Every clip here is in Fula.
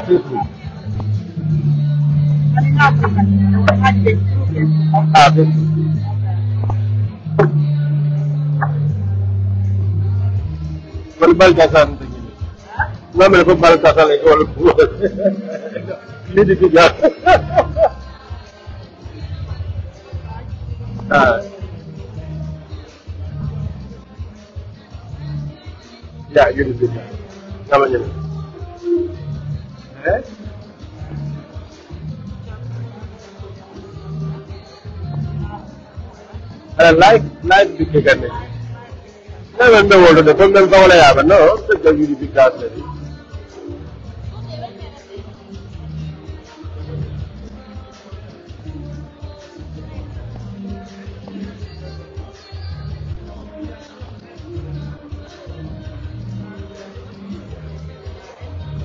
Facebook. Facebook. Berbal kasan begini. Nggak melakukan bal kasan lagi kalau buat. Ini dikejar. Ya, gitu juga. Namanya. Like dikejar nih. Nah, memang orang itu memang kau leh apa, no? Kita jadi bikas lagi.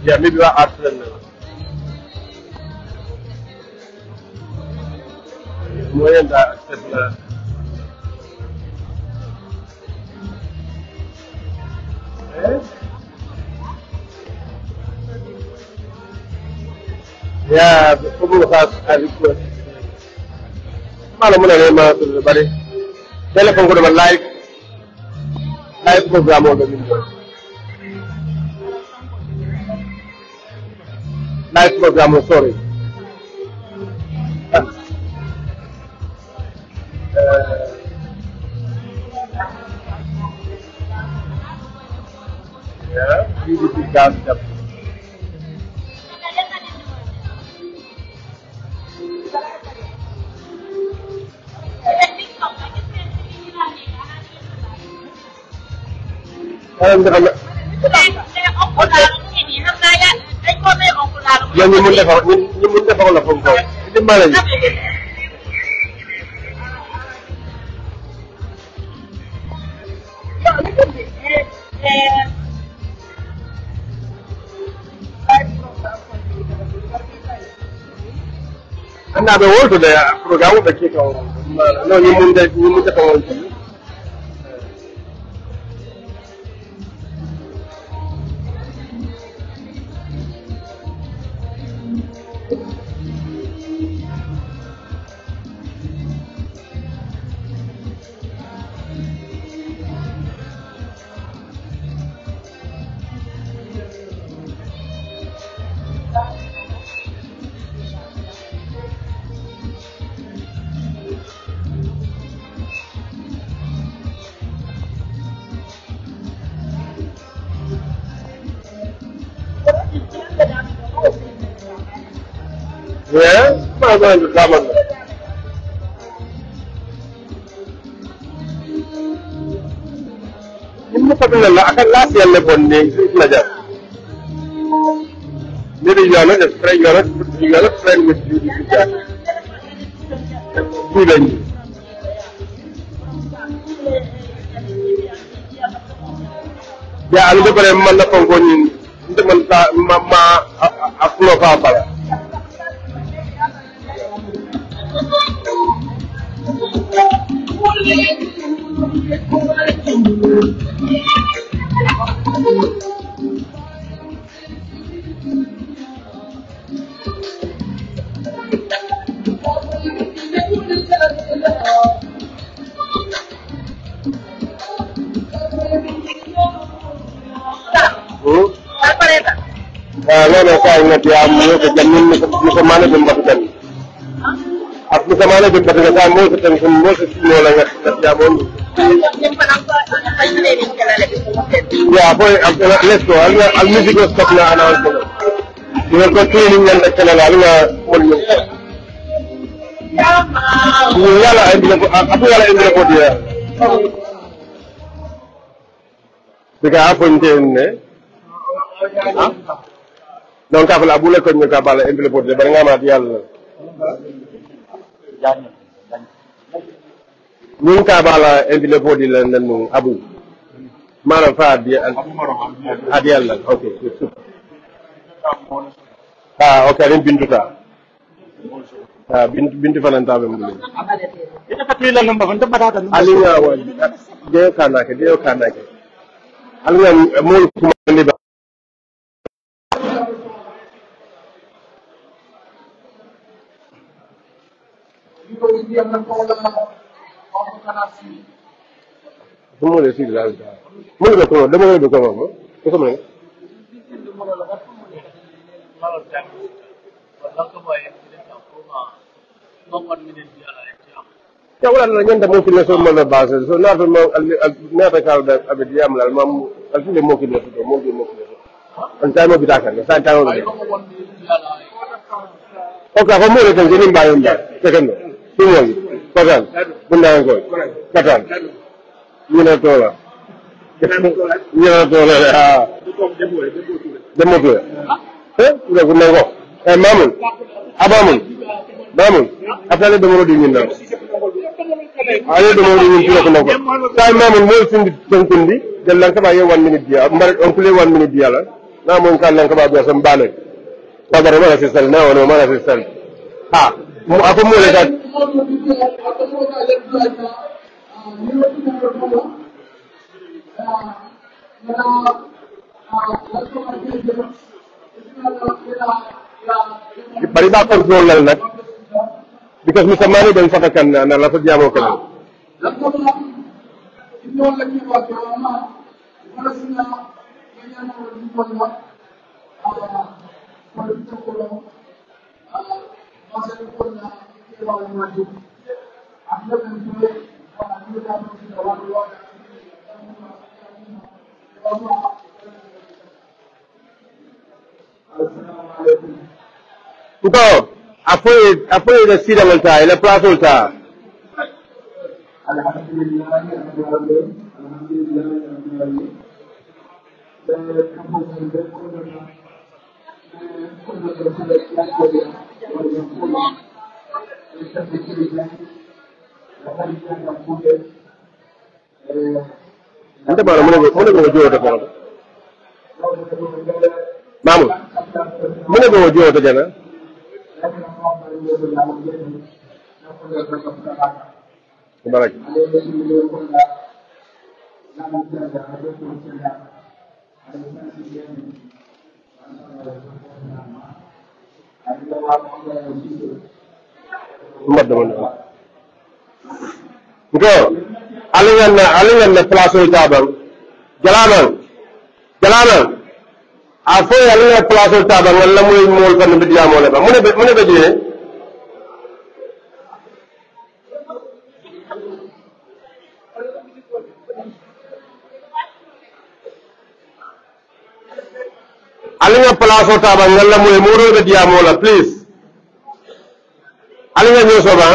Ya, ini dua asal. Semua yang dah sebelah. Ya, kamu harus request. Malam mana masuk bari. Telepon ko naman live program mo gawin ko. Live program mo, sorry. Ya, 𝒕𝒉𝒊𝒔. Yang ni munda kau lah pun kau. Itu mana ni? Anda berwol tu dah program apa kau? No, ni munda kau. Ya, mana yang zaman? Ini pernah lah akan last yang lebih ni belajar. Jadi jangan friend with you juga. Bulan. Ya, alu pada mana pengkonin untuk mama aku apa? Kalau saya ingat dia mau kejamin mana jembatan. Aku sama ada jembatan kamu ketemu semua semua lagi dia mau. Ya, apa let's go. Al music was stop na announcement. Dia ko training yang tak kenal lalu na pun. Ya lah, aku yang dia dia. Bega apa ini? Donc kafal abula ko nyaka bala envelope de bar ngama yalla ñun ka bala envelope di la nanu abu mara fa di yalla okay okay ren binduta bintu fananta be mu ita fatila namba fanta batata aliya wa de kanake aliya mol kuma ne ¿Cómo decir la verdad? Muy bien, ¿cómo? Dame el documento, ¿no? ¿Cómo es? Ya wala na ñanda mo kile so mo na base so na to mo na ta ka da abidi am la mam al fi mo kile so mo kile an ta mo bidaka ne sa ta mo be o ka ko mo le tan ni ba yamba te kan to mo ko dan bunda ko katan ni na to la ni na to la ah demo be ko ko ko mamun abamun mamun afale demo di ni na ayo do mo ni ko nako tay mamun mo sindi tonkundi delan ka ba ye 1 minute dia mbar on kule 1 minute dia la na mon kan lan ka ba do sam bale ko dara wala sistal na wala mala sistal ha mo ako mo le kat bari ba control la nak because Mr. Mani dan fatakan na la fa jamo kan Ito apoy da sira walta ila place walta ante bala mo go jowo to ko mamu mo go jowo to jana Barak. Go. Alingan na plaso tabang. Jalaman. Afo alingan plaso tabang wala mo mol kan bidiya mo la ba. Mune be jine. Alinga place o taba ngalla moy moro be diamo la please alinga nyo soba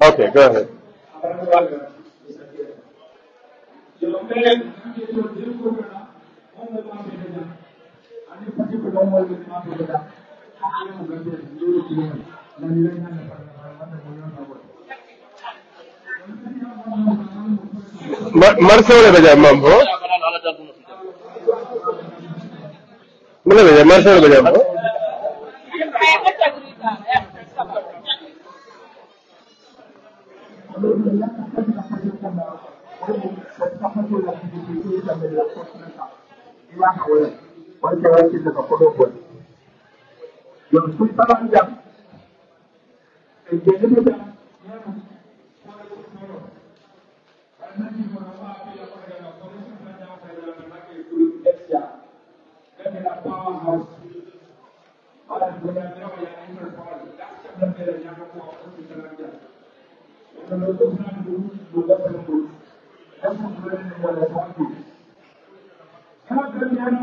okay go ahead Marcelo be jam mambo mune be Marcelo be jam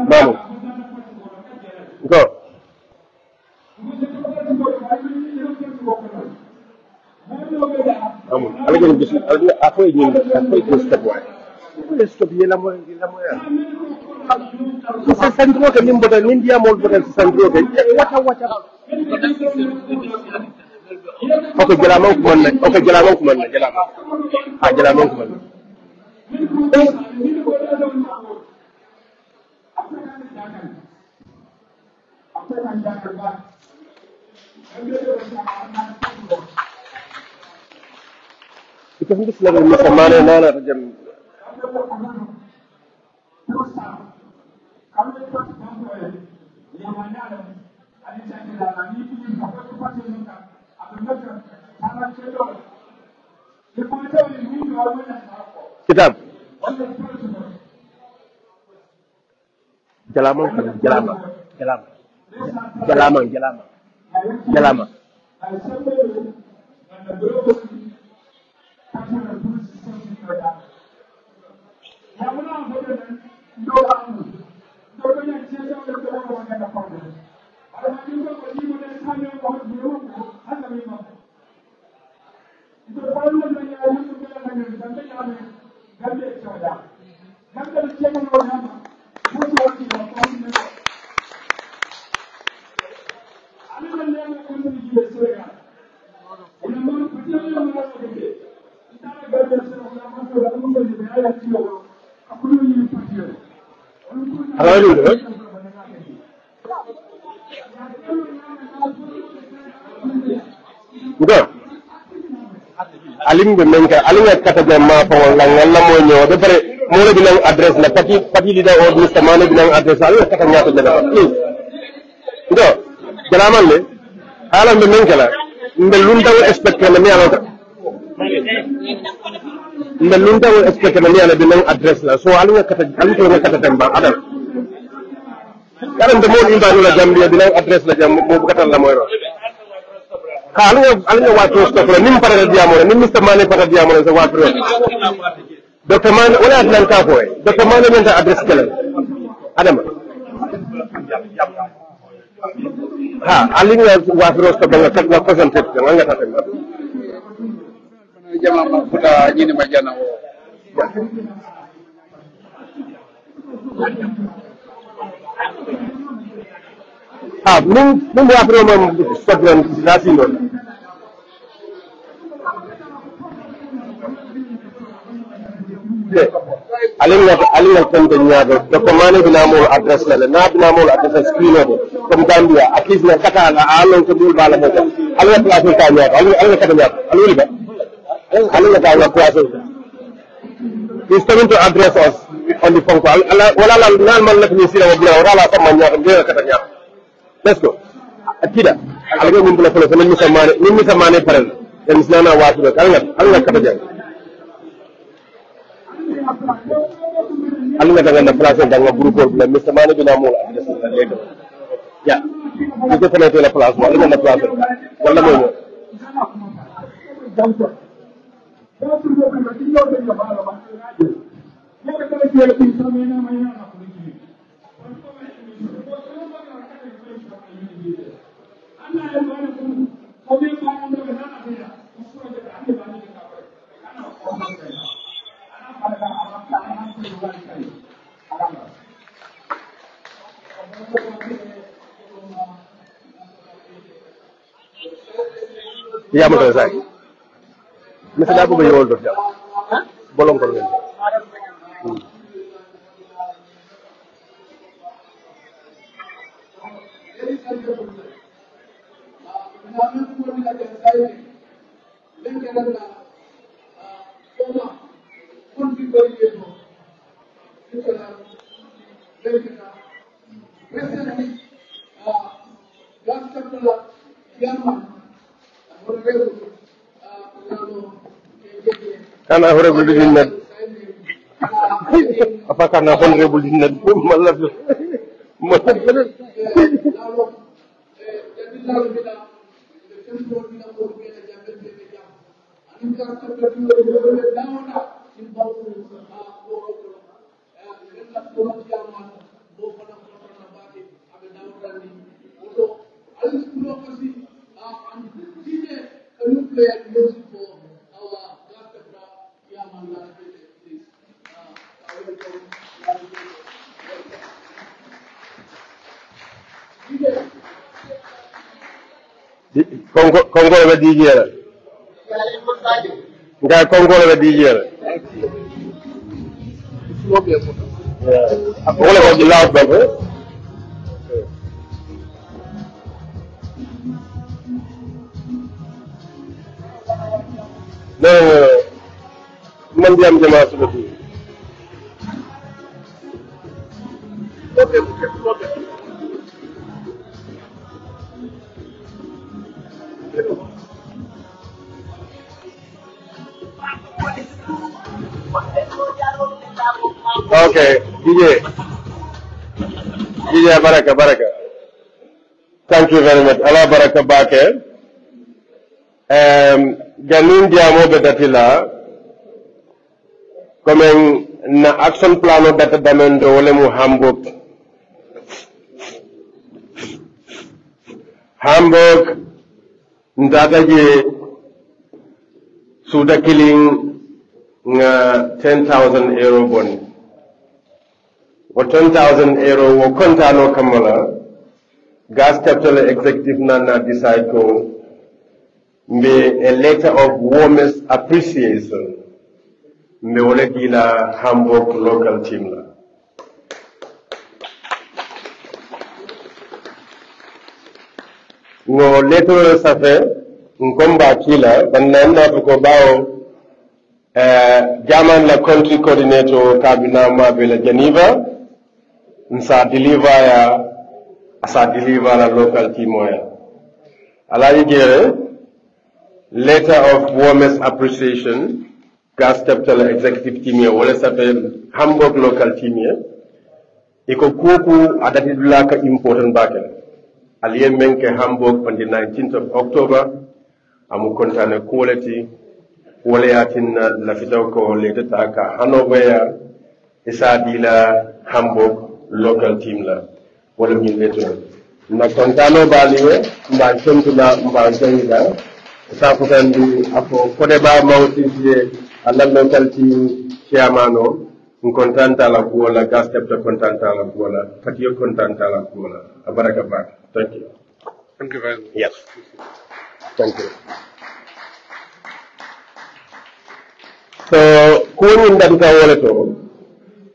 Vamos. Go. Vamos. Alguien dice, apoy step one. Step yela mo ya. Sa sandro ke nim boda nim dia mo boda sandro ke. Wata. Okay, jalamang kuman na. Jalamang kuman. Ito This level Mr. Mane Nana Jam. Kitab. Jalama. Alim be menka alim kata jama pawal ngalla mo ñew ba pare mo la binang adresse la pati leader or Mr. Mane binang adresse alim kata ñata jama please do jalamal le alam be menka la mbe lundaw expect na mi ala mbe lundaw expect na mi ala binang adresse la so alim kata tamba adal karam de mo imba la Gambia binang adresse la jam mo bu katal la moy ro Alinga watu stop la nim para diamore nim Mr. Mane para diamore sa watu Dr. Mane wala atlan ka ko Dr. Mane men ta address kala adama alinga watu stop la kat la concentrate nga tatem jama ma futa nyini majana o min wafiro mam squadron lasino alinga tende nyaado Dr. Mane binamol address la na binamol address screen de comme Gambia at least na kata la alon ko dul bala mo alinga place ta nyaado alinga kata nyaado alinga ta la place he's coming to address us on the phone call wala la nan man la ni sira wala wala sama nyaado de kata nyaado let's go akida alga min bula folo min Mr. Mane paral en islana watu alga kata jang alga daga na place daga groupe la Mr. Mane bina mo adresse la lego ya ko ko la place mo alga na place wala mo Ya mo say Mr. Dabo ba yol do jam bolong ko ngeen Kana honorable dinna apa kana honorable dinna malla Kongo la DJ la nga Kongo la DJ la wala ko di law ba no man diam jama sudatu okay DJ baraka thank you very much ala baraka bake ganin diamo be datila comme na action plano data damendo wala mu Hamburg ndata je suda killing nga 10,000 euro bon o 10,000 euro wo kontano kamala gas capital executive na decide ko mbe a letter of warmest appreciation mbe wole dila Hamburg local team la ngo letter safe nkomba kila bananda ko bawo German la country coordinator kabina mabela Geneva nsa deliver la local team oya ala jere letter of warmest appreciation gas capital executive team ya wala safe Hamburg local team ya iko kuku adati dulaka important bakel aliye menke Hamburg on the 19th of October amu kontane quality wala yatin lafitaw ko letata ka Hanover isa dila Hamburg local team la wala min leto na kontano baliwe mba chontula mba jangida sa ko tandi apo kode ba mawti je alla local team chairmano kontanta la ko la gas capta kontanta la ko la patiyo kontanta la ko la baraka ba thank you very much yes thank you so kuni ndanta wala to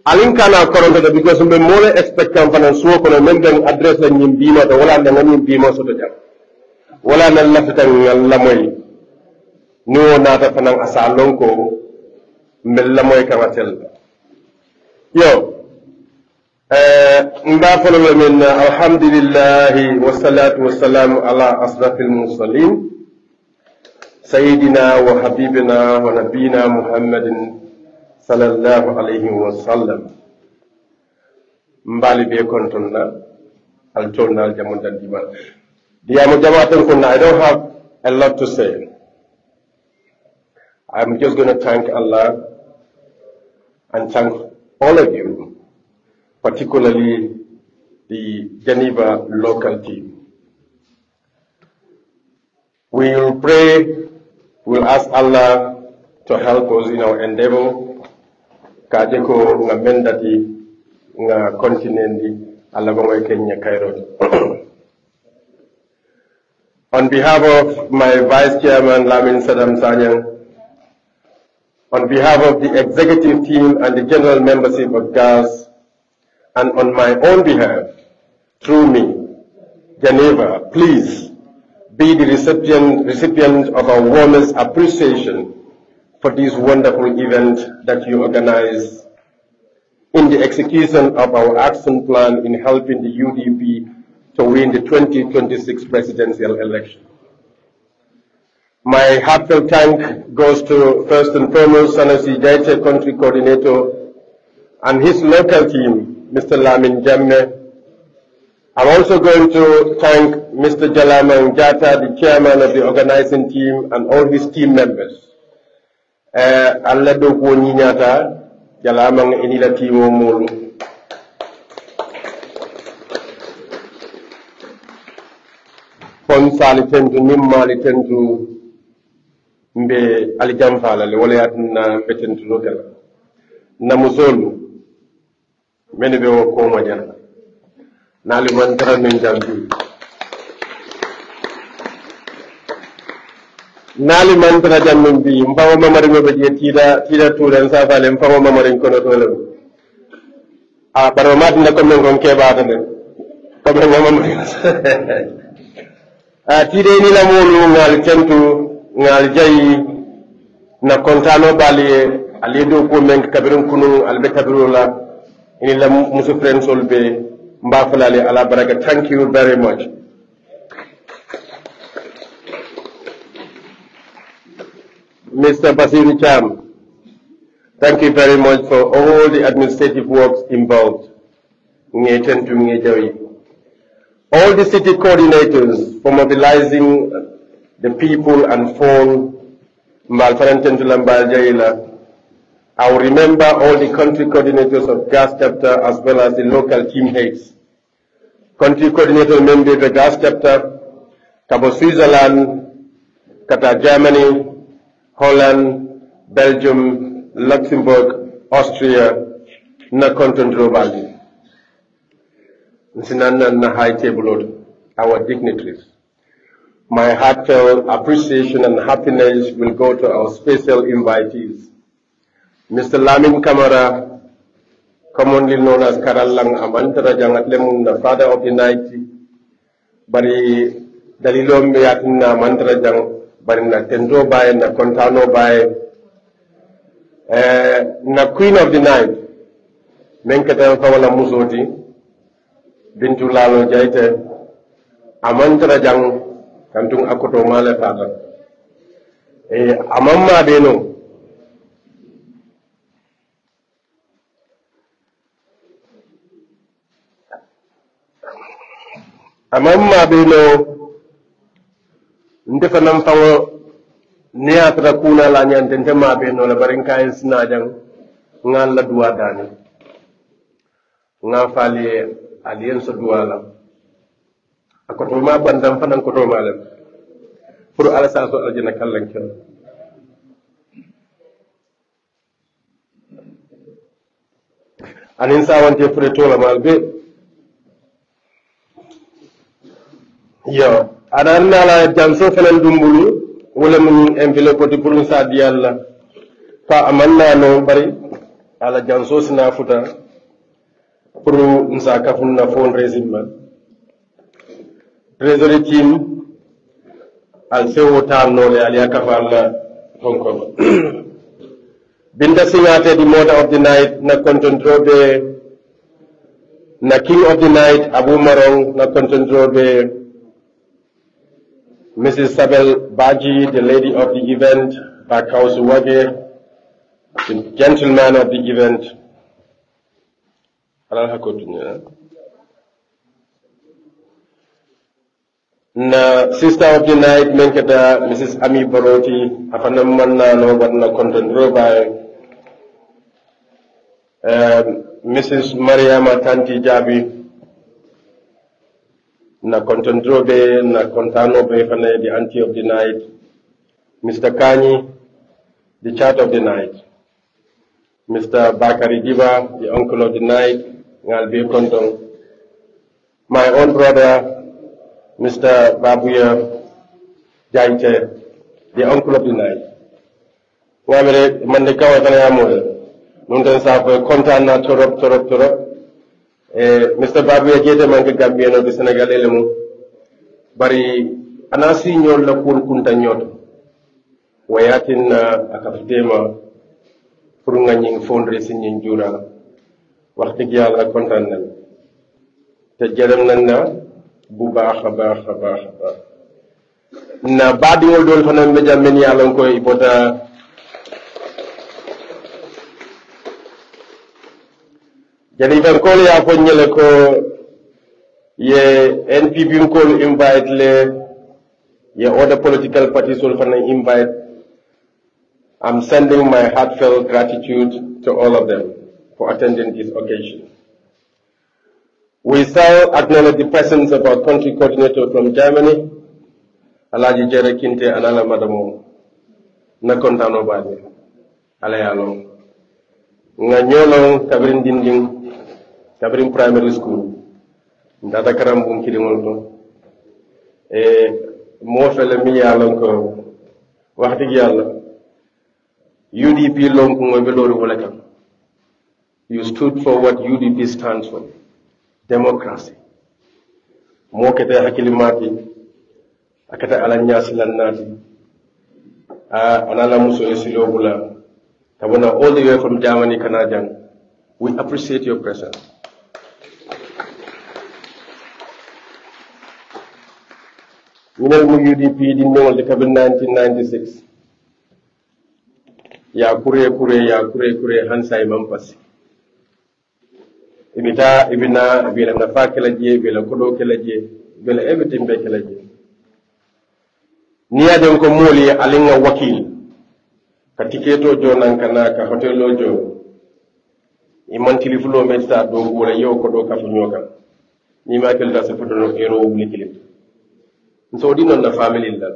alinkana koronto because mbe mole expect kampana suwo kono memben address la nyim bima to wala na nyim bima so to jam wala na lafitan yalla moy no nata fanan asalon ko mel la moy kamatel yo mba folo min alhamdulillah wassalatu wassalamu ala asrafil mursalin sayyidina wa habibina wa nabina muhammadin sallallahu alayhi wa sallam mbali be kontonna al tonnal jamondan diman diamu jama'atan kunna. I don't have a lot to say. I'm just going to thank Allah and thank all of you, particularly the Geneva local team. We'll pray, we'll ask Allah to help us in our endeavor. Kajeko nga mendati nga kontinendi Allah bangay Kenya Cairo. On behalf of my Vice Chairman Lamin Saddam Sanyang, on behalf of the executive team and the general membership of GAS, and on my own behalf, through me, Geneva, please be the recipient of our warmest appreciation for this wonderful event that you organize in the execution of our action plan in helping the UDP to win the 2026 presidential election. My heartfelt thank goes to, first and foremost, 𝒂𝒄𝒄𝒏𝒆𝒍 country coordinator and his local team, Mr. Lamin Jammeh. I'm also going to thank Mr. Jalamang Jata, the chairman of the organizing team, and all his team members. Allah do ko nyata Jalamang inila timo mulu. Kon sali tentu nimmali tentu mbe alijamfala le wala yatna betentu lokala na musolu mene be wo ko mo jana nali man tara men jambi nali man tara jambi mbawo mamari be je tida tulen sa fale mbawo mamari kono to le a baro mat na ko men gon ke baata ne ko be mamari a tide ni la mulu ngal tentu ngal jayi na kontano bali aledo ko men kabirun kunu albe kabirola ini la musu friends olbe mbafalale ala baraka. Thank you very much. Mr. Basiru Cham, thank you very much for all the administrative works involved. All the city coordinators for mobilizing the people and phone I will remember all the country coordinators of Gash chapter as well as the local team heads. Country coordinator member of the Gash chapter, Kabo Switzerland, Qatar, Germany, Holland, Belgium, Luxembourg, Austria, na control value. Na high table, our dignitaries. My heartfelt appreciation and happiness will go to our special invitees. Mr. Lamin Kamara, commonly known as Karalang Amantara Jangatlem, the father of the night, Bari Dalilom Yatina Mantara Jang, Bari na Tendo Bay, na Contano Bay, na Queen of the Night, Menkatan Fawala Musoti, Bintu Lalo Jaite, Amantara Jang, Kantung Akoto Male Father. Amamma Beno. Amamma Beno, Ndefanam Fawo, Neatra Kuna Lanyan, Tentema Beno, la Barinka and Snajang, Nan la Duadani, Nafali Alliance Duala. Akotoma Bandam Fanan Kotomalem, for Alasaso Aljana Kalankan. And in Sawanti Fretola Malbe. Yo, Adanala Janso Fanan Dumbulu, Willem envelope de Purunsa Diala, Fa Amanda no Bari, Ala Janso Sinafuta, Puru Nsakafuna Fundraising. Treasury team, I'll say what I'm no Aliakafala Hong Kong. Binda Singate, the mother of the night, na Contentrobe, na king of the night, Abu Marong, na Contentrobe, Mrs. 𝒂𝒊𝒏, the lady of the event, 𝒂𝒄𝒄𝒏, the gentleman of the event. Na sister of the night, Menkata, Mrs. Ami Baroti, Afanamanna, no Wadna Contentrobe, Mrs. Mariama Tanti Jabi, na Contentrobe, na Contano Befane, the auntie of the night, Mr. Kani, the child of the night, Mr. Bakari Diba, the uncle of the night, Ngalbe Kontong, my own brother, Mr. Babuya Jaite, the uncle of the night. Wamere Mandekawa Tanayamore, Nuntan Safa, Contana Torop. Mr. Babuya Jete Manka Gambiano, the Senegal Elemu, Bari Anasi Nyon La Kunta Nyoto, Wayatin Akafitema, Purunganing Fundraising in Jura, Waktigiala Contanel, the Jeremnanda. Buba khaba na badi ngol dol fanam be jameni alon ko ibota Geneva ko ya ko nyele ko ye NPP ko invite le ye other political parties will invite. I'm sending my heartfelt gratitude to all of them for attending this occasion. We shall acknowledge the presence of our country coordinator from Germany, Alaji Jere Kinte Anala Madamo, Nakontano Bade, Alayalong, Nganyolong, Kabrin Dinding, Kabrin Primary School, Data Karambum Kidimolto, Mofele Miyalonko, Wahdigiala, UDP Long Kumabelori Walakam. You stood for what UDP stands for. Democracy. Mokete hakilimati, akata alanyasi lannati, anala muso esilobula, Tabona, all the way from Germany, Canadian, we appreciate your presence. You know, UDP didn't know the COVID 1996. Ya kure, Hansai Mampasi. Ibina Nafa Kelaje, Villa Kodo Kelaje, Villa everything by Kelaje. Nia de Komoli, Alinga Wakil. Katiketo Jonan Kanaka, Hotel Jo. Imantili Fulo Mesta, Dongola Yoko Doka Funyoka. Nima Kelda Seputo Hero Wikilip. So didn't know the family that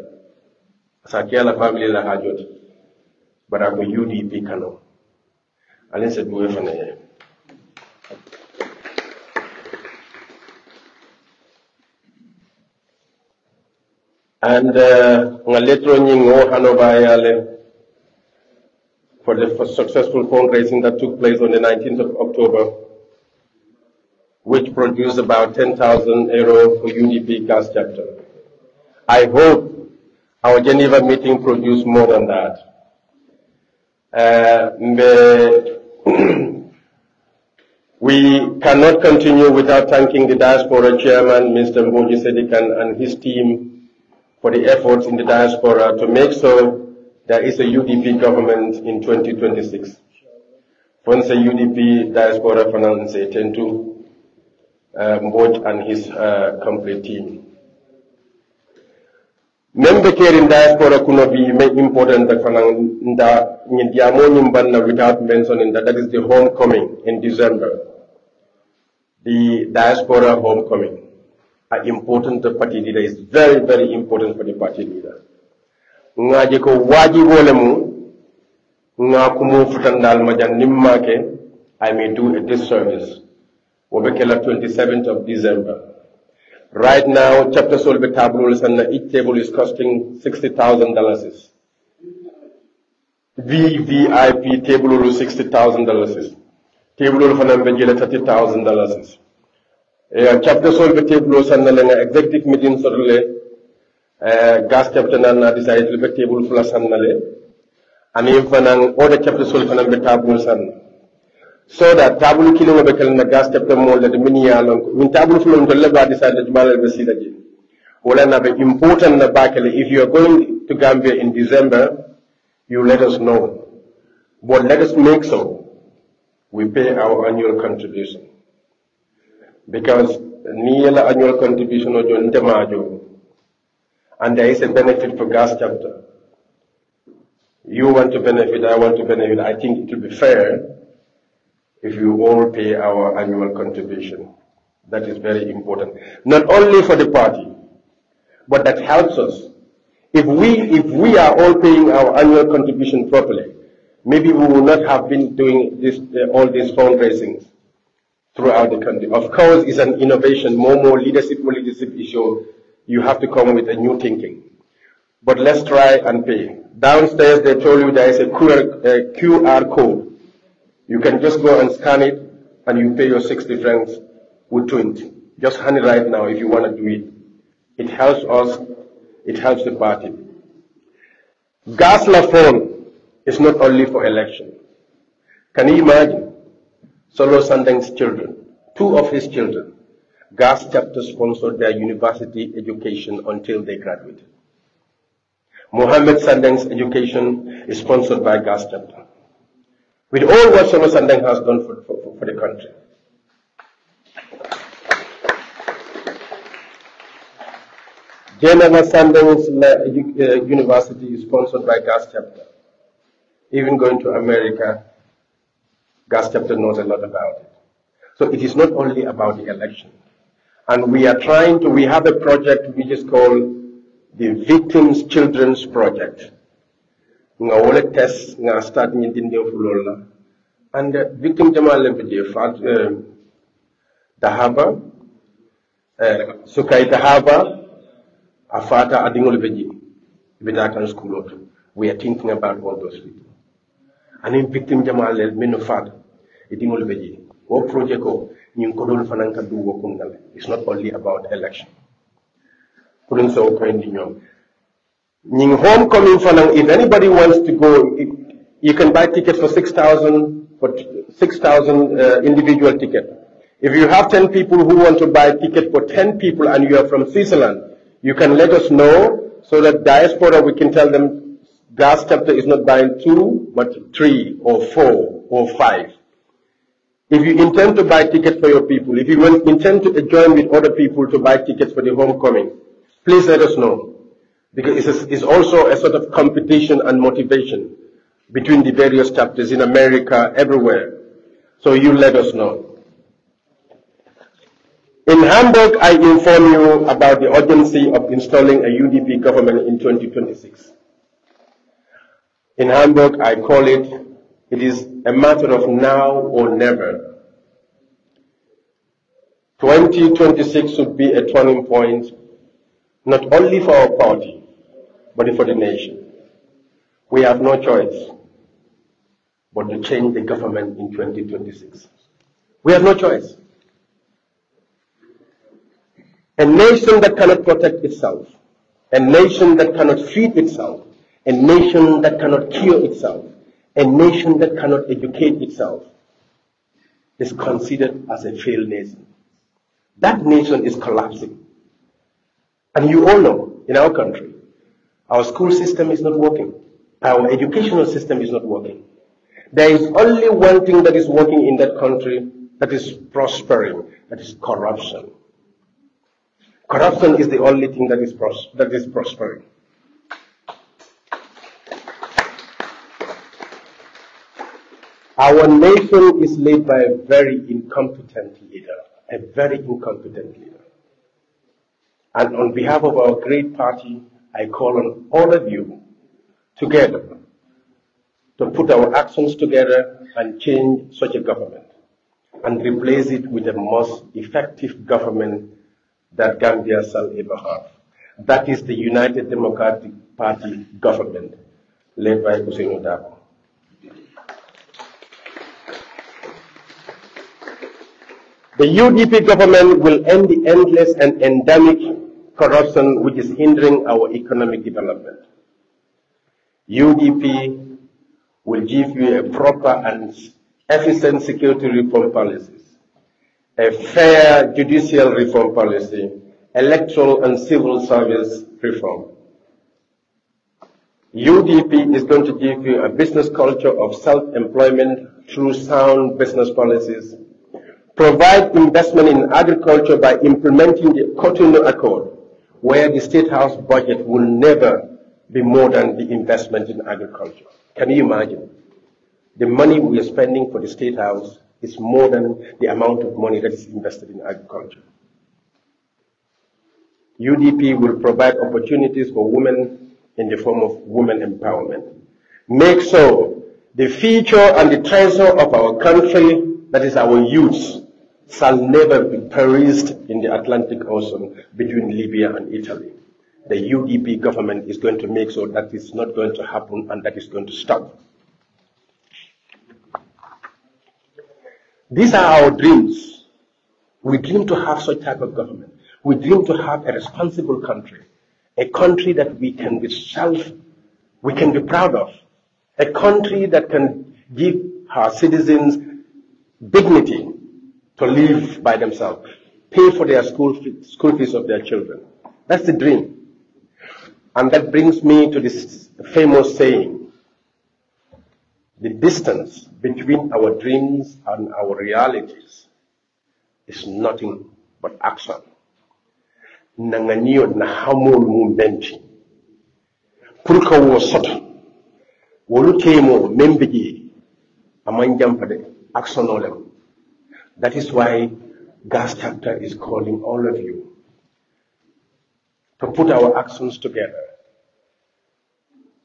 Sakiala family la Hajot. But I'm a UDP Kano. And it's a do it. And later on, for the successful fundraising that took place on the 19th of October, which produced about 10,000 euro for UDP Gas chapter. I hope our Geneva meeting produced more than that. We cannot continue without thanking the diaspora chairman, Mr. 𝒂𝒄𝒄𝒏, and his team for the efforts in the diaspora to make sure there is a UDP government in 2026. Once a UDP diaspora finance Tentu Mboj and his complete team. Member care in diaspora could be important without mentioning that is the homecoming in December. The diaspora homecoming. Important the party leader is very, very important for the party leader. Ngaji ko wajibo lemu ngakumu futandal majan nimmake I may do a disservice. Wobekela 27th of December. Right now, chapter solve tables and each table is costing $60,000. VVIP table is $60,000. Table for number $30,000. Chapter solve tables and executive meetings gas chapter na decided to be table plus and if other chapter solve for number tables and so that table killing of the gas chapter more than the mini along. When table from the level decided to balance the seed again. Well, another important if you are going to Gambia in December, you let us know. But let us make so we pay our annual contribution. Because Niela annual contribution of John Temajo, and there is a benefit for gas chapter. You want to benefit, I want to benefit. I think it will be fair if you all pay our annual contribution. That is very important. Not only for the party, but that helps us. If we are all paying our annual contribution properly, maybe we will not have been doing this, all these fundraisings throughout the country. Of course, it's an innovation, more leadership issue. You have to come with a new thinking. But let's try and pay. Downstairs, they told you there is a QR code. You can just go and scan it, and you pay your 60 francs with 20. Just hand it right now if you want to do it. It helps us. It helps the party. Gas phone is not only for election. Can you imagine? Solo Sandeng's children, 2 of his children, Gas chapter sponsored their university education until they graduated. Mohammed Sandeng's education is sponsored by Gas chapter. With all what Solo Sandeng has done for the country. Geneva Sandeng's university is sponsored by Gas chapter. Even going to America, Gas chapter knows a lot about it. So it is not only about the election. And we are we have a project which is called the Victims Children's Project. Nga wole test nga start ni dinde fulola. And victim jamal lempeje fat dahaba sukai dahaba afata adingol beji bidatan school. We are thinking about all those people. And in victim jamal menu fat idingol beji. What project it's not only about election. Homecoming if anybody wants to go, You can buy tickets for 6,000 individual ticket. If you have 10 people who want to buy a ticket for 10 people and you are from Switzerland, you can let us know so that diaspora, we can tell them Gash chapter is not buying 2, but 3 or 4 or 5. If you intend to buy tickets for your people, if you intend to join with other people to buy tickets for the homecoming, please let us know. Because it's also a sort of competition and motivation between the various chapters in America, everywhere. So you let us know. In Hamburg, I inform you about the urgency of installing a UDP government in 2026. In Hamburg, I call it is a matter of now or never. 2026 should be a turning point, not only for our party, but for the nation. We have no choice but to change the government in 2026. We have no choice. A nation that cannot protect itself, a nation that cannot feed itself, a nation that cannot cure itself, a nation that cannot educate itself is considered as a failed nation. That nation is collapsing. And you all know, in our country, our school system is not working. Our educational system is not working. There is only one thing that is working in that country that is prospering, that is corruption. Corruption is the only thing that is prospering. Our nation is led by a very incompetent leader, a very incompetent leader. And on behalf of our great party, I call on all of you together to put our actions together and change such a government and replace it with the most effective government that Gambia shall ever have. That is the United Democratic Party government led by 𝒂𝒄𝒒𝒊𝒏. The UDP government will end the endless and endemic corruption which is hindering our economic development. UDP will give you a proper and efficient security reform policies, a fair judicial reform policy, electoral and civil service reform. UDP is going to give you a business culture of self-employment through sound business policies, provide investment in agriculture by implementing the Cotonou Accord, where the State House budget will never be more than the investment in agriculture. Can you imagine? The money we are spending for the State House is more than the amount of money that is invested in agriculture. UDP will provide opportunities for women in the form of women empowerment. Make sure the future and the treasure of our country, that is our youth, shall never be perished in the Atlantic Ocean between Libya and Italy. The UDP government is going to make sure that is not going to happen and that is going to stop. These are our dreams. We dream to have such type of government. We dream to have a responsible country, a country that we can be proud of, a country that can give our citizens dignity to live by themselves, pay for their school fees of their children. That's the dream. And that brings me to this famous saying, the distance between our dreams and our realities is nothing but action. Nanganiyo na hamul mumbenti. Pulka wo sota. Wolu temo membiji amanjampade action olem. That is why Gash chapter is calling all of you to put our actions together,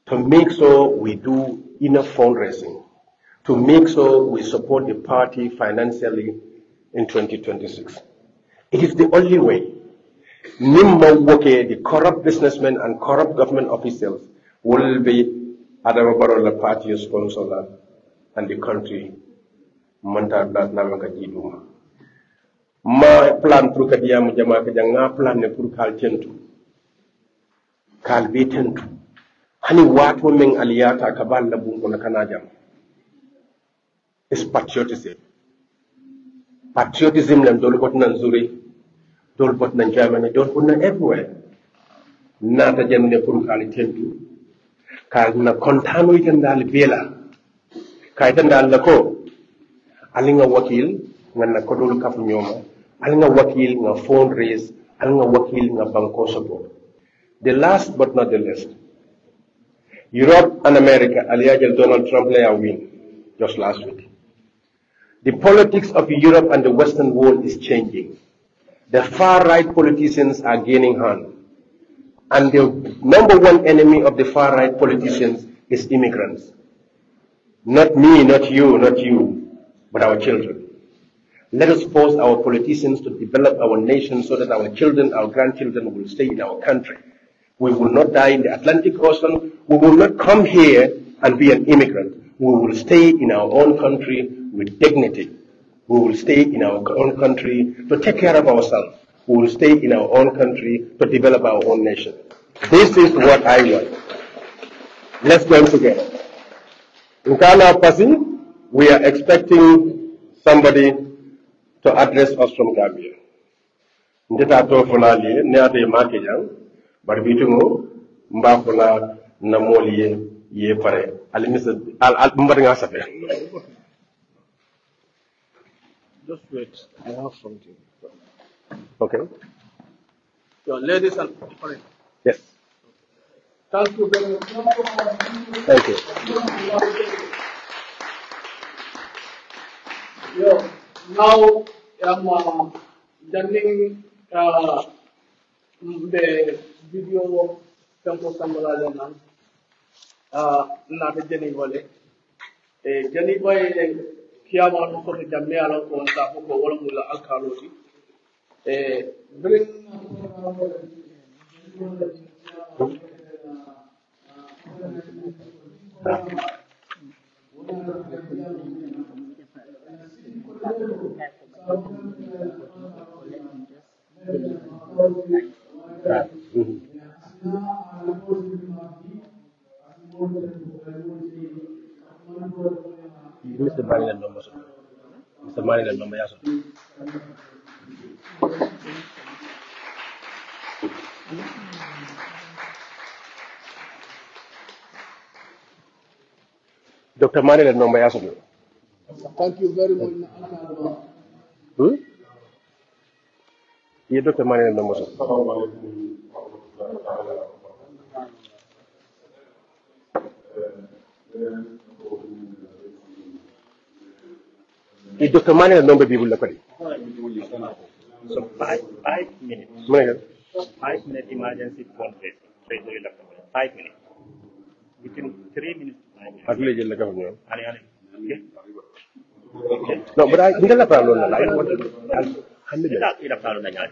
to make sure we do enough fundraising, to make sure we support the party financially in 2026. It is the only way. The corrupt businessmen and corrupt government officials will be Adama the party sponsor and the country. Ma plan pour que diam jama ka janga plan ne pour kal tentu kal be tentu hani wato men aliyata ka balla bun ko kana jam is patriotism. Patriotism lan dol bot nan Zurich, dol bot nan Germany, dol bot nan everywhere. Nata jenne pour kali tentu ka na kontano itandal bela ka itandal lako alinga wakil nganna kodol kaf nyoma alinga wakil nga fundraise alinga wakil nga banko support. The last but not the least, Europe and America aliyajal Donald Trump lay win just last week. The politics of Europe and the Western world is changing. The far-right politicians are gaining hand. And the number one enemy of the far-right politicians is immigrants. Not me, not you, but our children. Let us force our politicians to develop our nation so that our children, our grandchildren will stay in our country. We will not die in the Atlantic Ocean. We will not come here and be an immigrant. We will stay in our own country with dignity. We will stay in our own country to take care of ourselves. We will stay in our own country to develop our own nation. This is what I want. Let's join together. In Ghana, we are expecting somebody to address us from Gambia. Ndeta to fulali ne ate make jang barbitungo mbafula na moliye ye pare alimisa al mbari nga safe. Just wait. I have something. Okay. So, ladies and gentlemen. Yes. Thank you very much. Thank you. Now I'm sending the video 𝒂𝒄𝒄𝒏 not Geneva. Geneva Kiaman for the Jamia on top of Wolomula Alcaloti. Bring Mr. Maryland number. Mr. Maryland number, yes. Dr. Maryland number, yes. Thank you very much. Yeah, Dr. Maryland number. If Dr. Mane number people look at it. So 5 minutes. 5 minute emergency fundraising. 5 minutes. Between 3 minutes to 5 minutes. At least you'll look at me. Okay. No, but I think that's a problem. I want to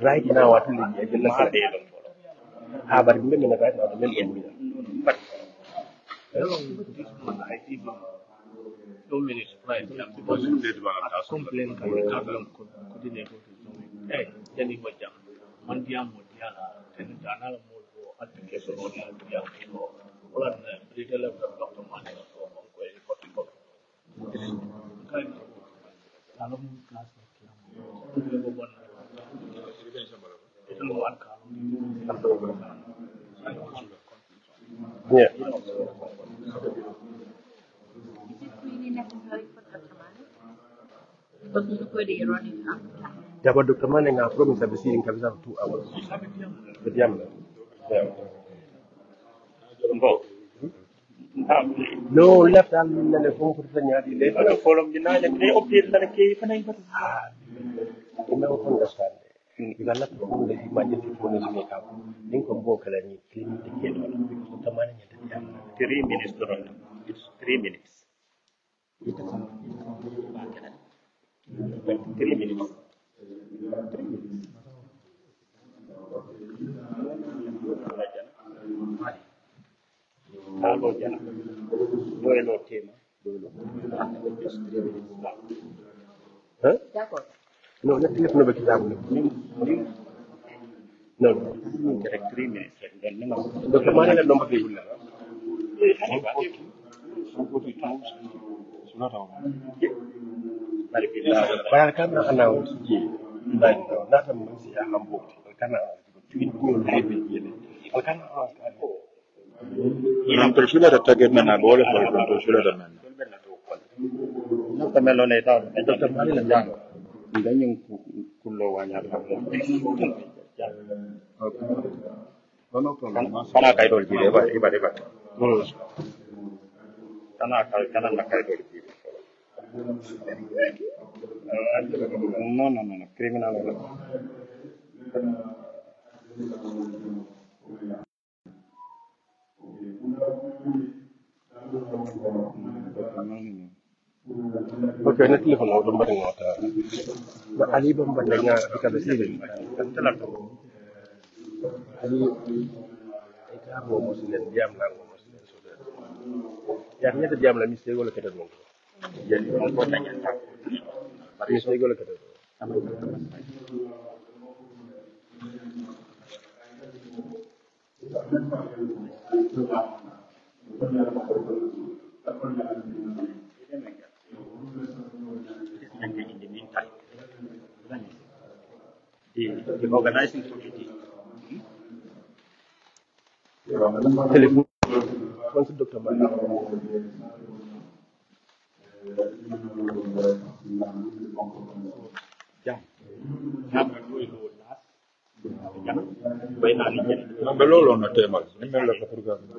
right now at least you'll look at it. But remember right now, but I think 2 minutes right because I complain coordinator hey Geneva jam mandia modiana and jana mo application on ya ko ola retail Dr. Mane so ko e ko kind of class yeah. Yeah, but Dr. Manning, I promise I'll be seeing comes out 2 hours. But yeah. No, left hand and the phone for the Yadi. They don't follow the night and they update the cave and I don't understand. You cannot hold the emergency phone as you make up. Think of vocal and clean the kid because Dr. Manning at the 3 minutes to run. It's 3 minutes. 3 minutes. Hello, Jana. No tema. Huh? No, let's get no back. No. Correct 3 minutes. Dr. Manning number people. Bayangkan announce like not a month ya Hamburg karena twin goal hebe yele alkan non sulla da target mana bole for sulla da man no tamelo ne ta Dr. Mali la jang ndanyang kullo wanya ta kana kai dol jire ba iba kana na kai dol jire no criminal ok na telepon mo dum bari ngota na ali bam bandanya ka da sirri ali ita mo muslim diam na mo muslim so da ya ni da diam la mi sego la kete mo ya ni ko tanya ta mi sego la kete in the meantime the organizing committee telepon once Dr. Mali yeah have a good last when non bello lo no tema nemmeno la programma